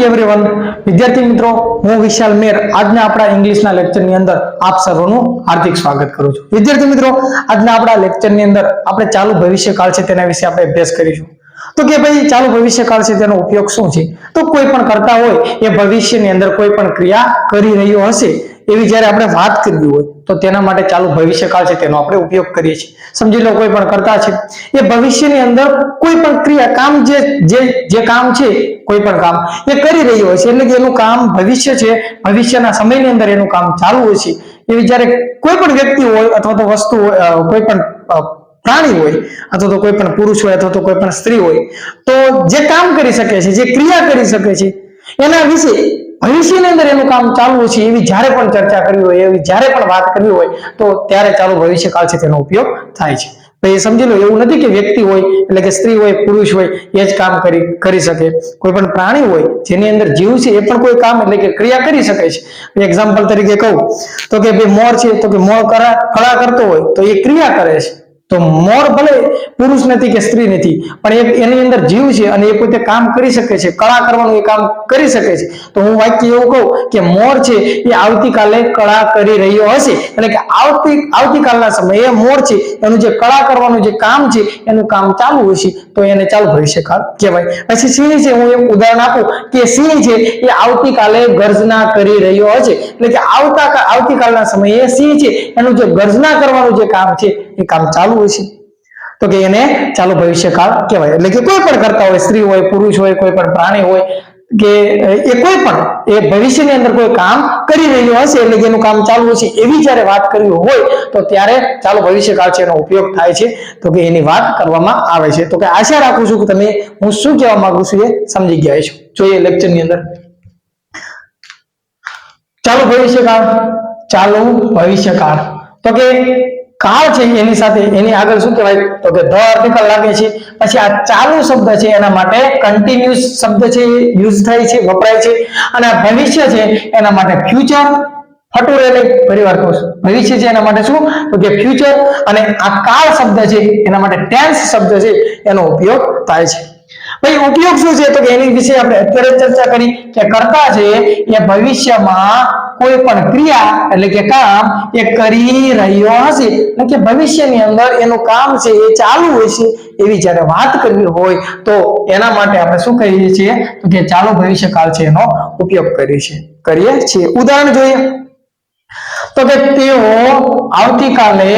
Everyone विद्यार्थी मित्रों हूँ विशाल मेर आज अपना इंग्लिश लेक्चर अंदर आप सर्वनु हार्दिक स्वागत करूँ छूं। विद्यार्थी मित्रों आज अपना लेक्चर अंदर आप चालू भविष्यकाल है तेना विषे आप अभ्यास करीशुं। तो कि भाई चालू भविष्यकाल है तेनो उपयोग शुं छे? तो कोई पण करता होय ए भविष्यनी अंदर कोई पण क्रिया करी रह्यो हशे एवी ज्यारे आपणे वात करवी होय तो तेना माटे चालू भविष्यकाल छे तेनो आपणे उपयोग करीए छीए। समजी लो कोई पण करता छे ए भविष्यनी अंदर कोई पण क्रिया काम जे जे जे काम छे कोई पण काम ए करी रह्यो हशे એટલે કે એનું કામ ભવિષ્ય છે ભવિષ્યના સમયની અંદર એનું કામ ચાલુ હશે એવી જ્યારે કોઈ પણ વ્યક્તિ હોય અથવા તો વસ્તુ કોઈ પણ प्राणी होय अथवा तो कोई पण पुरुष होय अथवा तो कोई पण स्त्री होय तो जे काम करी सके छे जे क्रिया करी सके छे एना विषे भविष्यनी अंदर एनुं काम चालू छे एवी ज्यारे पण चर्चा करवी होय एवी ज्यारे पण वात करवी होय तो त्यारे चालू भविष्यकाल छे तेनो उपयोग थाय छे। तो समझी लो एवं नहीं कि व्यक्ति होय એટલે કે स्त्री होय पुरुष होय ए ज काम करी सके कोई पण प्राणी होय जेनी अंदर जीव छे ए पण कोई काम એટલે કે क्रिया करी सके छे। एग्जांपल तरीके कहूं तो कि भाई मोर छे तो कि मोर कला करतो होय तो ए क्रिया करे छे तो मोर भले पुरुष नहीं कि स्त्री नहीं पण एनी अंदर जीव छे अने ए पोते काम करी सके छे कला करवानुं ए काम करी सके छे। तो हूँ वाक्य एवुं कहूं कि मोर छे ए आवतीकाले कला करी रह्यो हशे એટલે કે આવતીકાलना समये मोर छे एनुं जे कला करवानुं जे काम छे एनुं काम चालू हशे तो एने चालू भविष्यकाल कहेवाय। पछी सिंह छे हूँ एक उदाहरण आपूं कि सिंह छे ए आवतीकाले गर्जना करी रह्यो हशे એટલે કે આવતીकालना समये सिंह छे एनुं जे गर्जना करवानुं जे काम छे ए काम चालू तो कि एने चालू भविष्यकाल कहेवाय। એટલે કે કોઈ પણ કરતા હોય સ્ત્રી હોય પુરુષ હોય કોઈ પણ પ્રાણી હોય કે એ કોઈ પણ એ ભવિષ્યની અંદર કોઈ કામ કરી રહ્યો હશે એટલે કે એનું કામ ચાલુ હશે એવી જ્યારે વાત કરવી હોય તો ત્યારે ચાલુ ભવિષ્યકાળ છે એનો ઉપયોગ થાય છે તો કે એની વાત કરવામાં આવે છે। તો કે આશા રાખું છું કે તમે હું શું કહેવા માંગુ છું એ સમજી ગયા છો। જોઈએ લેક્ચરની અંદર ચાલુ ભવિષ્યકાળ તો કે काल छे एनी साथे एनी आगळ शुं कहेवाय तो के ध आर्टिकल लागे छे पछी आ चालू शब्द छे एना माटे कंटीन्युअस शब्द छे यूज थाय छे वपराय छे अने भविष्य छे एना माटे फ्यूचर फटोरेले परिवार कोष भविष्य छे एना माटे शुं तो के फ्यूचर अने आ काल शब्द छे एना माटे टेन्स शब्द छे एनो उपयोग थाय छे। भाई उपयोग शुं छे तो के एनी विषय आपणे अत्यारे चर्चा करी के करता छे ए भविष्यमां कोई पण क्रिया એટલે કે કામ એ કરી રહ્યો હશે એટલે કે ભવિષ્યની અંદર એનું કામ છે એ ચાલુ હશે એવી જ્યારે વાત કરવી હોય તો એના માટે આપણે શું કહીએ છીએ તો કે ચાલુ ભવિષ્યકાળ છે એનો ઉપયોગ કરીએ છીએ। ઉદાહરણ જોઈએ તો કે તેઓ આવતીકાલે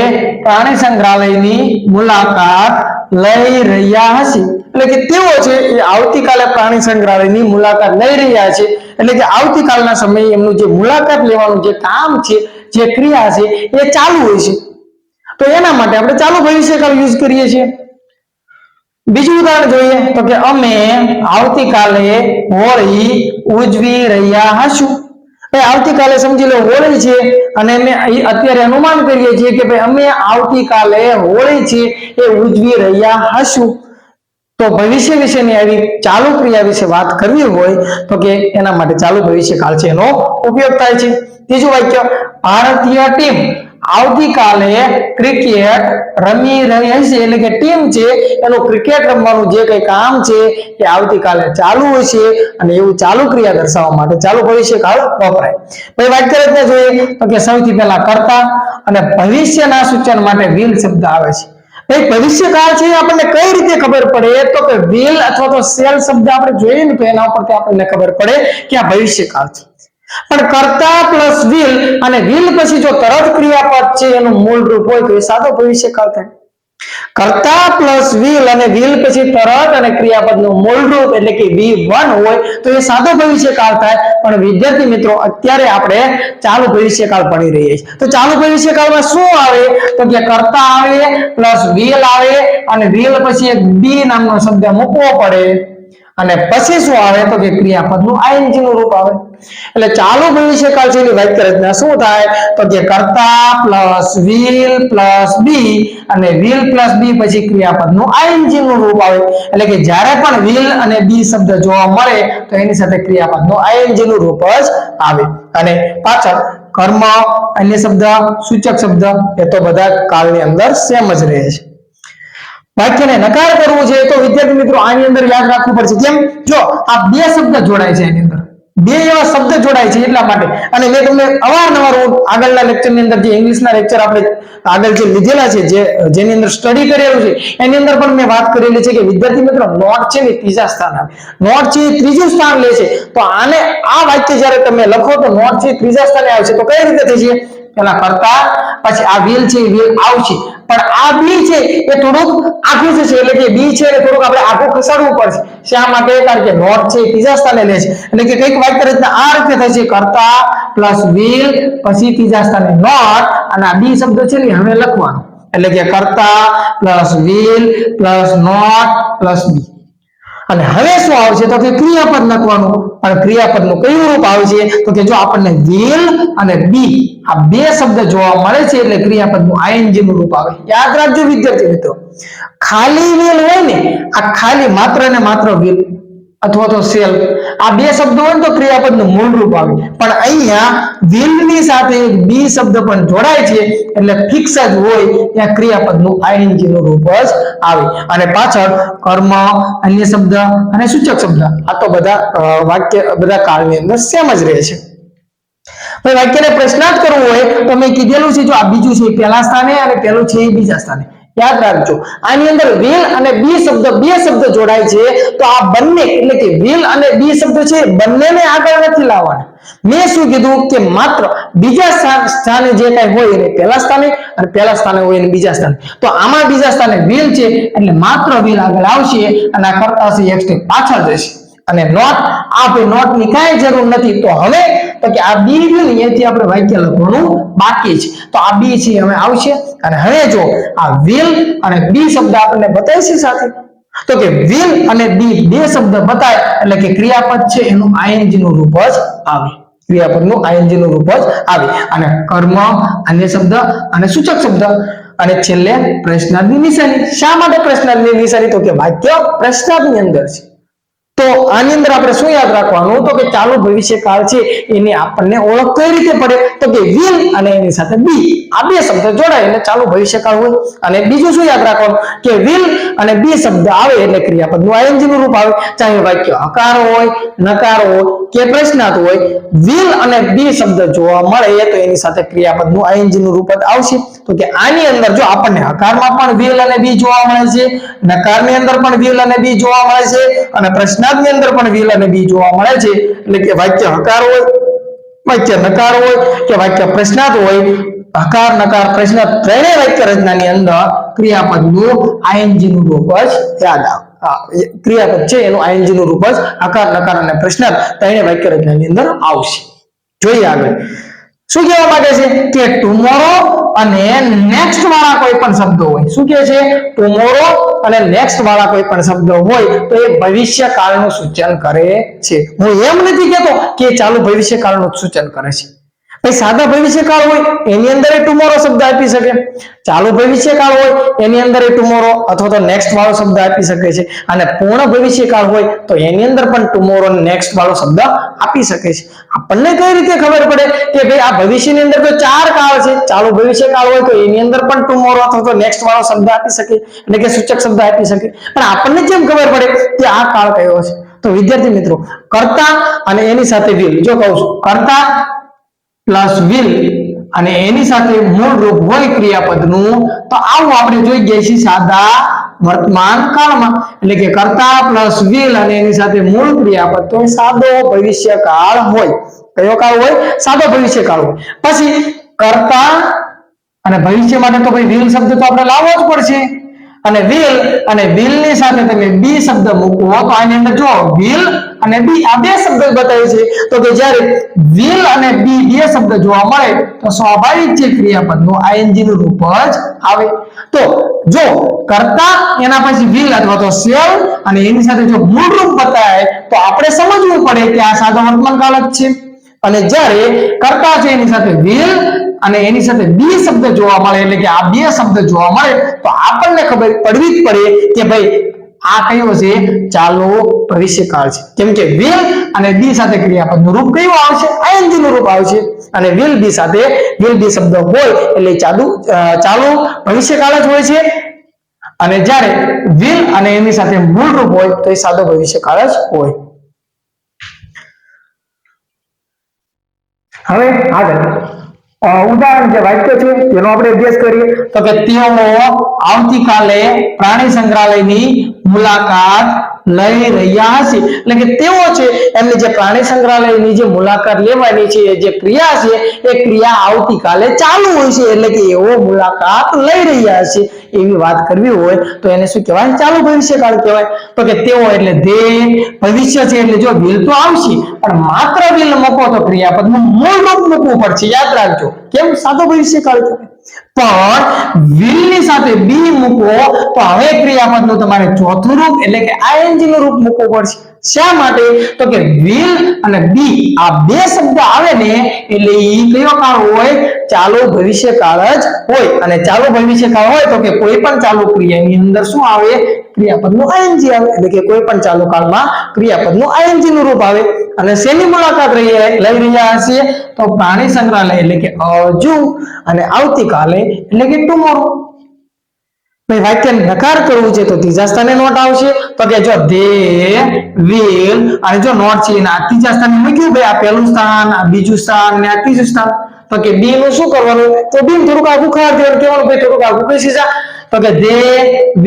પ્રાણી સંગ્રહાલયની મુલાકાત લઈ રહ્યા હશે એટલે કે તેઓ છે એ આવતીકાલે प्राणी संग्रहालयની મુલાકાત લઈ રહ્યા છે એટલે કે આવતીકાલના સમયે એમનું જે મુલાકાત લેવાનું જે કામ છે જે ક્રિયા છે એ ચાલુ હોય છે તો એના માટે આપણે ચાલુ ભવિષ્યકાળ યુઝ કરીએ છીએ। બીજું ઉદાહરણ જોઈએ તો કે અમે આવતીકાલે હોળી ઉજવી રહ્યા હશું। આવતીકાલે સમજી લો હોળી છે અને અમે અત્યારે અનુમાન કરીએ છીએ કે ભાઈ અમે આવતીકાલે હોળી છે એ ઉજવી રહ્યા હશું तो भविष्य विषय चालू क्रिया विषे बात करवी होय तो के एना माटे चालू भविष्यकाल छे एनो उपयोग थाय छे। तीजું वाक्य भारतीय टीम आवतीकाले क्रिकेट रमी रही हशे એટલે કે ટીમ છે એનો ક્રિકેટ રમવાનું જે કંઈ કામ છે એ આવતીકાલે ચાલુ હશે અને એવું ચાલુ ક્રિયા દર્શાવવા માટે ચાલુ ભવિષ્યકાળ વપરાય। પછી વાક્ય રચના જોઈએ તો કે સૌથી પહેલા કરતા અને ભવિષ્યના સૂચન માટે will શબ્દ આવે છે। भविष्यकाल छे आपने कई रीते खबर पड़े तो कि विल अथवा तो सेल शब्द आपणे जोईए ने तो एना उपरथी आपने खबर पड़े कि आ भविष्यकाल छे पण कर्ता प्लस विल अने विल पछी जो तरत क्रियापद छे एनुं मूल रूप होय तो ए सादो भविष्यकाल थाय। कर्ता प्लस विल अने विल पछी तरत अने क्रियापदनुं मूल रूप એટલે કે V1 होय तो ए सादो भविष्यकाल थाय। पण विद्यार्थी मित्रों अत्यारे आपणे चालू भविष्यकाल भणी रहीए छीए तो चालू भविष्यकाळमां शुं आवे तो के कर्ता आवे प्लस विल आवे अने विल पछी एक बी नामनो शब्द मूकવો પડે અને પછી શું આવે તો કે ક્રિયાપદનું ing નું રૂપ આવે એટલે ચાલુ ભવિષ્યકાળ છે એની વાક્ય રચના શું થાય તો કે કર્તા પ્લસ વિલ પ્લસ બી અને વિલ પ્લસ બી પછી ક્રિયાપદનું ing નું રૂપ આવે એટલે કે જ્યારે પણ વિલ અને બી શબ્દ જોવા મળે તો એની સાથે ક્રિયાપદનું ing નું રૂપ જ આવે અને પાછળ કર્મ અન્ય શબ્દ સૂચક શબ્દ એ તો બધા કાળની અંદર સેમ જ રહે છે। વાક્યને નકાર કરવું છે તો વિદ્યાર્થી મિત્રો આની અંદર યાદ રાખવું પડશે. કેમ? જો આ બે શબ્દ જોડાય છે, એની અંદર બે એવા શબ્દ જોડાય છે એટલા માટે. અને મેં તમને અવારનવાર આગળના લેક્ચરની અંદર જે ઇંગ્લિશના લેક્ચર આપણે આગળ જે લીધેલા છે, જેની અંદર સ્ટડી કરેલું છે, એની અંદર પણ મેં વાત કરેલી છે કે વિદ્યાર્થી મિત્રો નોટ છે ને ત્રીજા સ્થાન આવે, નોટ છે ત્રીજું સ્થાન લે છે. તો આને આ વાક્ય જ્યારે તમે લખો તો નોટ છે ત્રીજા સ્થાને આવશે. તો કઈ રીતે થશે? પેલા કરતા, પછી આ વિલ છે વિલ આવશે, પણ આ બી છે એ થોડુંક આખું છે, એટલે કે બી છે એ થોડુંક આપણે આખું ખસાડવું પડશે. શા માટે? કારણ કે નોટ છે ત્રીજા સ્થાને લે છે. એટલે કે કઈક વાક્ય રચના આ રીતે થશે: કરતા પ્લસ વિલ પછી ત્રીજા સ્થાને નોટ, અને આ બી શબ્દ છે ને હવે લખવાનો. એટલે કે કરતા plus will plus not plus be. અને હવે શું આવશે તો કે ક્રિયાપદ લખવાનું. પણ ક્રિયાપદનું કયું રૂપ આવે છે તો કે જો આપણને will અને be આ બે શબ્દ જોવા મળે છે એટલે ક્રિયાપદનું ing નું રૂપ આવે. યાદ રાખજો વિદ્યાર્થી મિત્રો, ખાલી will હોય ને, આ ખાલી માત્ર ને માત્ર will અથવા તો સેલ આ બે શબ્દો હોય તો ક્રિયાપદનું મૂળ રૂપ આવે. પણ અહીંયા will ની સાથે be શબ્દ પણ જોડાય છે એટલે ફિક્સ જ હોય ત્યાં ક્રિયાપદનું ing નું રૂપ જ આવે. અને પાછળ કર્મ, અન્ય શબ્દ અને સૂચક શબ્દ આ તો બધા વાક્ય બધા કાળની અંદર સેમ જ રહે છે. હવે વાક્યને પ્રશ્નાર્થ કરવું હોય તો મેં કીધેલું છે જો આ બીજું છે પહેલા સ્થાને અને પહેલું છે બીજા સ્થાને. યાદ રાખજો આની અંદર will અને be શબ્દ બે શબ્દ જોડાય છે તો આ બંને એટલે કે will અને be શબ્દ છે બંનેને આગળ નથી લાવવાના. મેં શું કીધું કે માત્ર બીજા સ્થાને જે કઈ હોય એને પહેલા સ્થાને અને પહેલા સ્થાને હોય એને બીજા સ્થાને. તો આમાં બીજા સ્થાને will છે એટલે માત્ર will આગળ આવશે અને આ કરતા છે એક સ્ટેપ પાછળ જશે. અને નોટ આ ભાઈ નોટ ની કાંઈ જરૂર નથી. તો હવે તો કે આ બી રહ્યું ને એથી આપણે વાક્ય લખવાનું બાકી છે. તો આ બી છે હવે આવશે. અને હવે જો આ will અને બી શબ્દ આપણને બતાવે છે સાથે, તો કે will અને બી બે શબ્દ બતાય એટલે કે ક્રિયાપદ છે એનું ing નું રૂપ જ આવે. ક્રિયાપદનું ing નું રૂપ જ આવે. અને કર્મ, અન્ય શબ્દ અને સૂચક શબ્દ અને છેલ્લે પ્રશ્નાર્થની નિશાની. શા માટે પ્રશ્નાર્થની નિશાની? તો કે વાક્ય પ્રશ્નાર્થની અંદર છે. તો આની અંદર આપણે શું યાદ રાખવાનું તો કે ચાલુ ભવિષ્યકાળ છે એની આપણને ઓળખ કઈ રીતે પડે તો કે will અને એની સાથે be આ બે શબ્દ જોડાય એટલે ચાલુ ભવિષ્યકાળ હોય. અને બીજું શું યાદ રાખવાનું કે will અને be શબ્દ આવે એટલે ક્રિયાપદનું ing નું રૂપ આવે. ચાહે વાક્ય હકાર હોય, નકાર હોય કે પ્રશ્નાર્થ હોય, will અને be શબ્દ જોવા મળે તો એની સાથે ક્રિયાપદનું ing નું રૂપ જ આવશે. તો કે આની અંદર જો આપણને હકારમાં પણ will અને be જોવા મળે છે, નકારની અંદર પણ will અને be જોવા મળે છે, અને પ્રશ્નાર્થની અંદર પણ will અને be જોવા મળે છે. એટલે કે વાક્ય હકાર હોય, વાક્ય નકાર હોય કે વાક્ય પ્રશ્નાર્થ હોય, હકાર નકાર પ્રશ્નાર્થ ત્રણેય વાક્ય રચનાની અંદર ક્રિયાપદનું ing નું રૂપ જ યાદ આવે. ક્રિયાપદ છે એનું ing નું રૂપ જ હકાર નકાર અને પ્રશ્નાર્થ ત્રણેય વાક્ય રચનાની અંદર આવશે. જોઈએ આગળ શું કહેવા માંગે છે કે ટુમોરો અને નેક્સ્ટ વાળા કોઈ પણ શબ્દો હોય. શું કહે છે? ટુમોરો અને નેક્સ્ટ વાળા કોઈ પણ શબ્દો હોય તો એ ભવિષ્યકાળનું સૂચન કરે છે. હું એમ નથી કહેતો કે ચાલુ ભવિષ્યકાળનું સૂચન કરે છે. ભાઈ સાદા ભવિષ્યકાળ હોય એની અંદર એ ટુમોરો શબ્દ આપી શકે, ચાલુ ભવિષ્યકાળ હોય એની અંદર એ ટુમોરો અથવા તો નેક્સ્ટ વાળો શબ્દ આપી શકે છે, અને પૂર્ણ ભવિષ્યકાળ હોય તો એની અંદર પણ ટુમોરો નેક્સ્ટ વાળો શબ્દ આપી શકે છે. આપણને કઈ રીતે ખબર પડે કે ભાઈ આ ભવિષ્યની અંદર તો ચાર કાળ છે, ચાલુ ભવિષ્યકાળ હોય તો એની અંદર પણ ટુમોરો અથવા તો નેક્સ્ટ વાળો શબ્દ આપી શકે એટલે કે સૂચક શબ્દ આપી શકે. પણ આપણને કેમ ખબર પડે કે આ કાળ કયો છે? તો વિદ્યાર્થી મિત્રો કર્તા અને એની સાથે will, જો કહું છું કર્તા પ્લસ will અને એની સાથે મૂળ રૂપ હોય ક્રિયાપદનું તો આવું આપણે જોઈ ગયા છીએ સાદા વર્તમાન કાળમાં. એટલે કે કર્તા પ્લસ will અને એની સાથે મૂળ ક્રિયાપદ તો સાદો ભવિષ્યકાળ હોય. કયો કાળ હોય? સાદો ભવિષ્યકાળ હોય. પછી કર્તા અને ભવિષ્ય માટે તો ભાઈ will શબ્દ તો આપણે લાવવો જ પડશે. અને will ની સાથે તમે be શબ્દ મૂકો તો આની અંદર જો will અને be આ બે શબ્દ બતાવે છે. તો કે જ્યારે will અને be બે શબ્દ જોવા મળે તો સ્વાભાવિક છે ક્રિયાપદનું ing નું રૂપ જ આવે. તો જો કર્તા એના પછી will અથવા તો shall અને એની સાથે જો મૂળ રૂપ બતાવે તો આપણે સમજવું પડે કે આ સાદો વર્તમાન કાળ જ છે. અને જ્યારે કર્તા છે એની સાથે will અને એની સાથે be શબ્દ જોવા મળે એટલે કે આ બે શબ્દ જોવા મળે તો આપણને ખબર પડવી જ પડે કે ભાઈ આ કયો છે? ચાલુ ભવિષ્યકાળ છે. કેમ કે will અને be સાથે ક્રિયાપદનું રૂપ કયું આવશે? ing નું રૂપ આવશે. અને will be શબ્દ હોય એટલે ચાલુ ભવિષ્યકાળ જ હોય છે. અને જ્યારે will અને એની સાથે મૂળ રૂપ હોય તો એ સાદો ભવિષ્યકાળ જ હોય. હવે આગળ ઉદાહરણ જે વાક્ય છે તેનો આપણે અભ્યાસ કરીએ તો કે તેઓ આવતીકાલે પ્રાણી સંગ્રહાલયની મુલાકાત લઈ રહ્યા હશે. એટલે કે તેઓ છે એમની જે પ્રાણી સંગ્રહાલયની જે મુલાકાત લેવાની છે જે ક્રિયા છે એ ક્રિયા આવતીકાલે ચાલુ હોય છે. એટલે કે એઓ મુલાકાત લઈ રહ્યા હશે એવી વાત કરવી હોય તો એને શું કહેવાય? ચાલુ ભવિષ્યકાળ કહેવાય. તો કે તેઓ એટલે તે ભવિષ્ય છે એટલે જો will તો આવશે પણ માત્ર will મૂકો તો ક્રિયાપદનું મૂળ રૂપ મૂકવું પડશે. યાદ રાખજો. કેમ? સાદો ભવિષ્યકાળ કહેવાય. પણ will ની સાથે be મૂકો તો હવે ક્રિયાપદનું તમારે ચોથું રૂપ એટલે કે ing નું રૂપ મૂકવું પડશે. શા માટે? તો કે will અને be આ બે શબ્દ આવે ને એટલે ઈ કયો કાળ હોય? ચાલુ ભવિષ્યકાળ જ હોય. અને ચાલુ ભવિષ્યકાળ હોય તો કે કોઈ પણ ચાલુ ક્રિયાની અંદર શું આવે? ક્રિયાપદનું ing આવે. એટલે કે કોઈ પણ ચાલુ કાળમાં ક્રિયાપદનું ing નું રૂપ આવે. અને શેની મુલાકાત લઈ રહ્યા હશે? તો પ્રાણી સંગ્રહાલય એટલે કે હજુ અને આવતીકાલે એટલે કે ટુમોરો. ભાઈ વાક્ય નકાર કરવું છે તો ત્રીજા સ્થાને નોટ આવશે. તો કે જો they will અને જો નોટ છે એના ત્રીજા સ્થાને મૂક્યું ભાઈ આ પહેલું સ્થાન, આ બીજું સ્થાન ને આ ત્રીજું સ્થાન. તો કે બી નું શું કરવાનું? તો બી થોડુંક આગું ખાવા દેવાનું. કેવાનું ભાઈ? થોડુંક આગું કઈ જા. તો કે they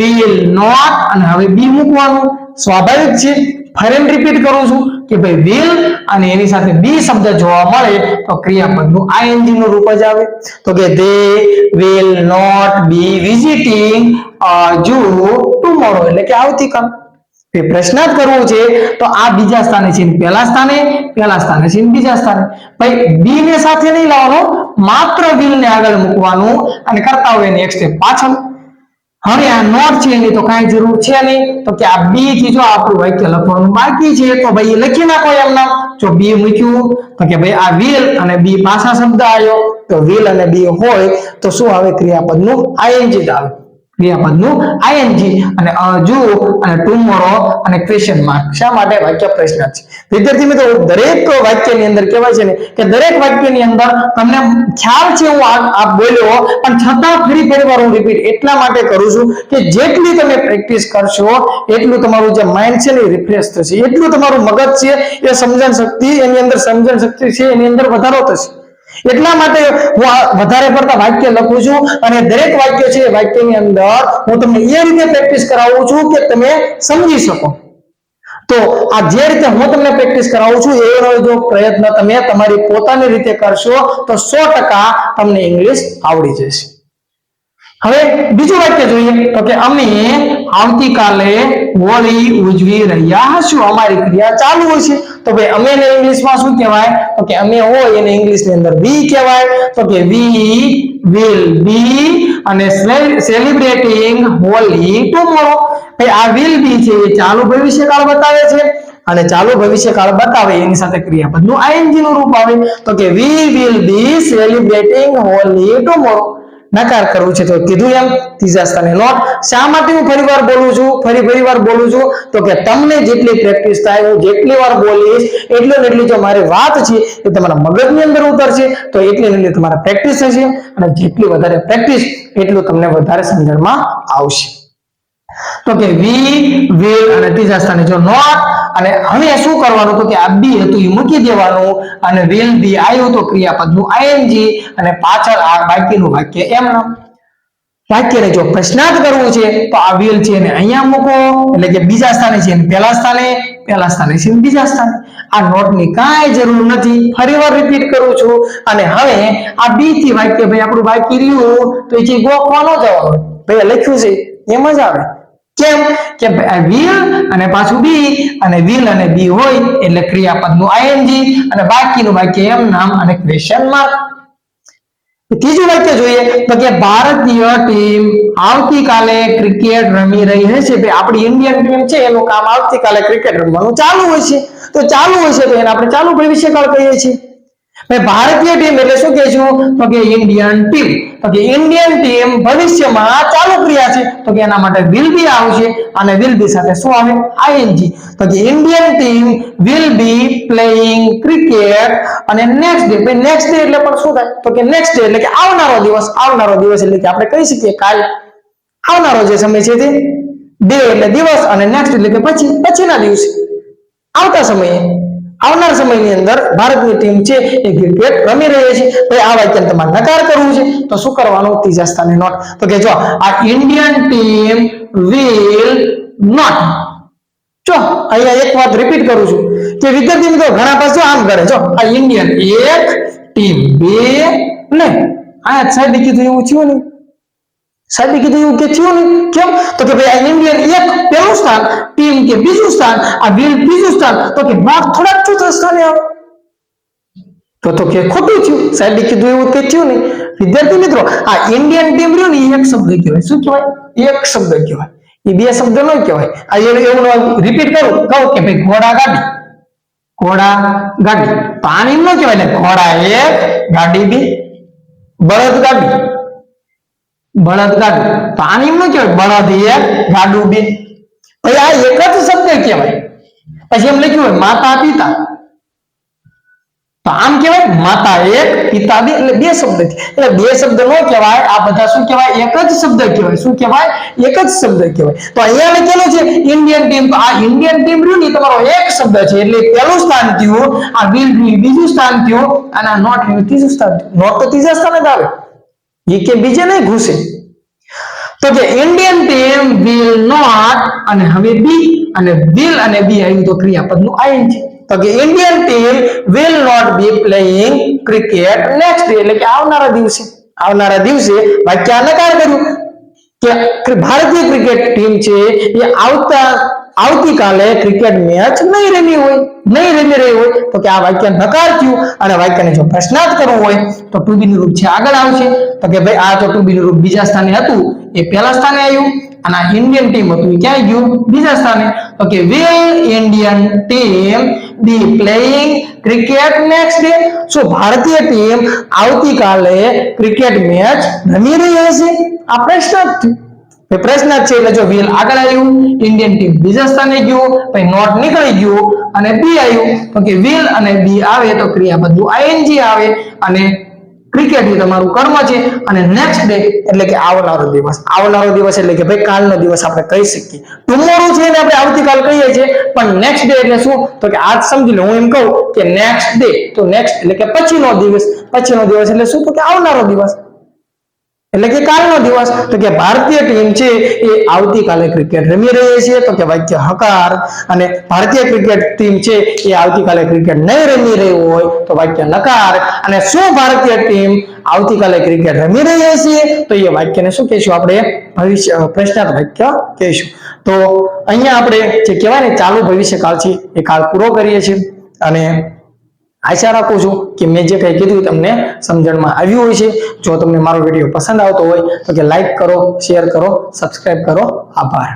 will not અને હવે બી મૂકવાનું. સ્વાભાવિક છે. ફરી રિપીટ કરું છું કે ભાઈ will અને એની સાથે be શબ્દ જોવા મળે તો ક્રિયાપદનું ing નું રૂપ જ આવે. તો કે they will not be visiting zoo tomorrow એટલે કે આવતીકાલ. પ્રશ્નાર્થ કરવું છે તો આ બીજા સ્થાને છે પહેલા સ્થાને, પહેલા સ્થાને છે બીજા સ્થાને. ભાઈ બી ને સાથે નહીં લાવવાનો, માત્ર will ને આગળ મૂકવાનું અને કરતા હોય નેક્સ્ટ સ્ટેપ પાછળ. હવે આ નોટ છે એની તો કાંઈ જરૂર છે નહીં. તો કે આ બી થી જો આપણું વાક્ય લખવાનું બાકી છે તો ભાઈ લખી નાખો એમના. જો બી મૂક્યું તો કે ભાઈ આ will અને બી પાછા શબ્દ આવ્યો તો will અને બી હોય તો શું આવે? ક્રિયાપદનું ing જ આવે. ક્રિયાપદનું ing અને હજુ અને ટુમોરો અને ક્વેશ્ચન માર્ક. શા માટે? વાક્ય પ્રશ્નાર્થ છે. વિદ્યાર્થી મિત્રો દરેક વાક્યની અંદર કહેવાય છે ને કે દરેક વાક્યની અંદર તમને ખ્યાલ છે હું આ બોલ્યો પણ છતાં ફરી વાર હું રિપીટ એટલા માટે કરું છું કે જેટલી તમે પ્રેક્ટિસ કરશો એટલું તમારું જે માઇન્ડ છે ને એ રિફ્રેશ થશે. એટલું તમારું મગજ છે એ સમજણ શક્તિ એની અંદર સમજણ શક્તિ છે એની અંદર વધારો થશે. એટલા માટે હું વધારે પડતા વાક્ય લખું છું અને દરેક વાક્ય છે એ વાક્યની અંદર હું તમને એ રીતે પ્રેક્ટિસ કરાવું છું કે તમે સમજી શકો. તો આ જે રીતે હું તમને પ્રેક્ટિસ કરાવું છું એનો જો પ્રયત્ન તમે તમારી પોતાની રીતે કરશો તો 100% તમને ઇંગ્લિશ આવડી જશે. હવે બીજું વાક્ય જોઈએ તો કે અમે આવતીકાલે હોળી ઉજવી રહ્યા હશું. અમારી ક્રિયા ચાલુ હોય છે. તો ભાઈ અમે ને ઇંગ્લિશમાં શું કહેવાય? તો કે અમે હોય એને ઇંગ્લિશની અંદર we કહેવાય. તો કે we will be અને celebrating Holi tomorrow. ભાઈ આ will be છે એ ચાલુ ભવિષ્યકાળ બતાવે છે અને ચાલુ ભવિષ્યકાળ બતાવે એની સાથે ક્રિયાપદનું ing નું રૂપ આવે. તો કે we will be celebrating Holi tomorrow. નકાર કરવું છે તો કીધું એમ ત્રીજા સ્થાને નોટ. શા માટે હું ફરી વાર બોલું છું તો કે તમને જેટલી પ્રેક્ટિસ થાય હું જેટલી વાર બોલીશ એટલી જો મારી વાત છે એ તમારા મગજની અંદર ઉતરશે તો એટલી તમારા પ્રેક્ટિસ થશે અને જેટલી વધારે પ્રેક્ટિસ એટલું તમને વધારે સમજણમાં આવશે. તો કે we will અને ત્રીજા સ્થાને જો નોટ અને હવે શું કરવાનું તો કે આ બી હતું એ મૂકી દેવાનું અને will be આવ્યું તો ક્રિયાપદનું ing અને પાછળ આ બાકીનું વાક્ય એમના. વાક્યને જો પ્રશ્નાર્થ કરવું છે તો આ will છે એને અહીંયા મૂકો એટલે કે બીજા સ્થાને છે પહેલા સ્થાને છે બીજા સ્થાને. આ નોટની કાંઈ જરૂર નથી. ફરીવાર રિપીટ કરું છું અને હવે આ બી થી વાક્ય ભાઈ આપણું બાકી રહ્યું તો એ ગોખવા ન જવાનું ભાઈ લખ્યું છે એમ જ આવે. કેમ? કે will અને પાછું બી અને will અને બી હોય એટલે ક્રિયાપદનું ing અને બાકીનું વાક્ય એમ નામ અને ક્વેશ્ચન માર્ક. ત્રીજું વાક્ય જોઈએ તો કે ભારતીય ટીમ આવતીકાલે ક્રિકેટ રમી રહી હશે. ભાઈ આપણી ઇન્ડિયન ટીમ છે એનું કામ આવતીકાલે ક્રિકેટ રમવાનું ચાલુ હોય છે. તો ચાલુ હોય છે તો એને આપણે ચાલુ ભવિષ્યકાળ કહીએ છીએ. ભાઈ ભારતીય ટીમ એટલે શું કહેશું તો કે ઇન્ડિયન ટીમ. તો કે ઇન્ડિયન ટીમ ભવિષ્યમાં ચાલુ ક્રિયા છે તો કે એના માટે will be આવશે અને will be સાથે શું આવે? ing. તો કે Indian team will be playing cricket અને નેક્સ્ટ ડે એટલે પણ શું થાય તો કે નેક્સ્ટ ડે એટલે કે આવનારો દિવસ એટલે કે આપણે કહી શકીએ કાલ. આવનારો જે સમય છે તે ડે એટલે દિવસ અને નેક્સ્ટ એટલે કે પછીના દિવસે આવતા સમયે આવનાર સમયની અંદર ભારતની ટીમ છે એ ક્રિકેટ રમી રહી છે. ભાઈ આ વાક્ય તમારે નકાર કરવું છે તો શું કરવાનું? ત્રીજા સ્થાને નોટ. તો કે જો આ ઇન્ડિયન ટીમ વિલ નોટ, જો અહીંયા એક વાત રિપીટ કરું છું કે વિદ્યાર્થી મિત્રો ઘણા પાસે આમ કરે, જો આ ઇન્ડિયન એક ટીમ બે ને આ સાહેબ કીધું એવું થયું ને, સાહેબ કીધું એવું કે થયું ને, કેમ? તો કે ભાઈ આ ઇન્ડિયન એક પહેલું સ્થાન, ટીમ કે બીજું સ્થાન, આ વિલ ત્રીજું સ્થાન, તો કે ભાગ થોડાક ચોથા સ્થાને આવે તો કે ખોટું થયું. સાહેબ કીધું એવું કે થયું ને. વિદ્યાર્થી મિત્રો આ ઇન્ડિયન ટીમ રહ્યું ને એક શબ્દ કહેવાય. શું કહેવાય? એક શબ્દ કહેવાય. એ બે શબ્દ ન કહેવાય. આ એવું રિપીટ કરું કહું કે ભાઈ ઘોડા ગાડી, ઘોડા ગાડી, તો આને એમ ન કહેવાય ને ઘોડા એક ગાડી બે, બળદ ગાડી, બળદ ગાડી, તો આને એમ ન કહેવાય બળદ એક ગાડું બે. ભાઈ આ એક જ શબ્દ કહેવાય. પછી એમ લખ્યું હોય માતા પિતા, તો આમ કહેવાય માતા એક પિતા બે, એટલે બે શબ્દ છે. એટલે બે શબ્દ ન કહેવાય, આ બધા શું કહેવાય? એક જ શબ્દ કહેવાય. શું કહેવાય? એક જ શબ્દ કહેવાય. તો અહીંયા લખેલું છે ઇન્ડિયન ટીમ, તો આ ઇન્ડિયન ટીમ રહ્યું ને તમારો એક શબ્દ છે એટલે પહેલું સ્થાન થયું, આ વિલ રહ્યું બીજું સ્થાન થયું, અને આ નોટ રહ્યું ત્રીજું સ્થાન થયું. નોટ તો ત્રીજા સ્થાને જ આવે, એ કે બીજે નહીં ઘૂસે. તો કે ઇન્ડિયન ટીમ વિલ નોટ, અને હવે બી અને વિલ અને બી આવ્યું તો ક્રિયાપદનું આઈએન છે. તો કે Indian team will not be playing cricket next day, એટલે કે આવનારા દિવસે, આવનારા દિવસે વાક્ય નકાર કર્યું કે ભારતીય ક્રિકેટ ટીમ છે એ આવતીકાલે ક્રિકેટ મેચ નહીં રમી હોય, નહીં રમી રહી હોય, તો કે આ વાક્ય નકાર થયું. અને વાક્યને જો પ્રશ્નાર્થ કરવું હોય તો ટુ બી નું રૂપ છે આગળ આવશે. તો કે ભાઈ આ તો ટુ બી નું રૂપ બીજા સ્થાને હતું એ પહેલા સ્થાને આવ્યું, અને આ ઇન્ડિયન ટીમ હતું એ ક્યાં ગયું? બીજા સ્થાને. તો કે will Indian team B playing cricket next day, શું ભારતીય ટીમ આવતીકાલે ક્રિકેટ મેચ રમી રહી હશે? આ પ્રશ્નાર્થ થયું. પ્રશ્ન છે એટલે જો વિલ આગળ આવ્યું, ઇન્ડિયન ટીમ બીજા સ્થાને ગયું, પછી નોટ નીકળી ગયું અને બી આવ્યું. તો કે વિલ અને બી આવે તો ક્રિયાપદનું આઈએનજી આવે, અને ક્રિકેટ એ તમારું કર્મ છે, અને નેક્સ્ટ ડે એટલે કે આવનારો દિવસ. આવનારો દિવસ એટલે કે ભાઈ કાલનો દિવસ આપણે કહી શકીએ. ટુમોરો છે ને આપણે આવતીકાલ કહીએ છીએ, પણ નેક્સ્ટ ડે એટલે શું? તો કે આજ સમજી લો, હું એમ કહું કે નેક્સ્ટ ડે, તો નેક્સ્ટ એટલે કે પછીનો દિવસ, પછીનો દિવસ એટલે શું? તો કે આવનારો દિવસ એટલે કે કાલનો દિવસ. તો કે ભારતીય ટીમ છે એ આવતીકાલે ક્રિકેટ રમી રહી છે, તો કે વાક્ય હકાર. અને ભારતીય ક્રિકેટ ટીમ છે એ આવતીકાલે ક્રિકેટ નહીં રમી રહી હોય તો વાક્ય નકાર. અને શું ભારતીય ટીમ આવતીકાલે ક્રિકેટ રમી રહી છે તો એ વાક્યને શું કહીશું? આપણે ભવિષ્ય પ્રશ્નાર્થ વાક્ય કહીશું. તો અહીંયા આપણે જે કહેવાય ને ચાલુ ભવિષ્યકાળ છે એ કાળ પૂરો કરીએ છીએ. અને આશા રાખું છું કે મેં જે કંઈ કીધું તમને સમજણમાં આવ્યું હોય છે. જો તમને મારો વિડીયો પસંદ આવતો હોય તો કે લાઈક કરો, શેર કરો, સબસ્ક્રાઇબ કરો. આભાર.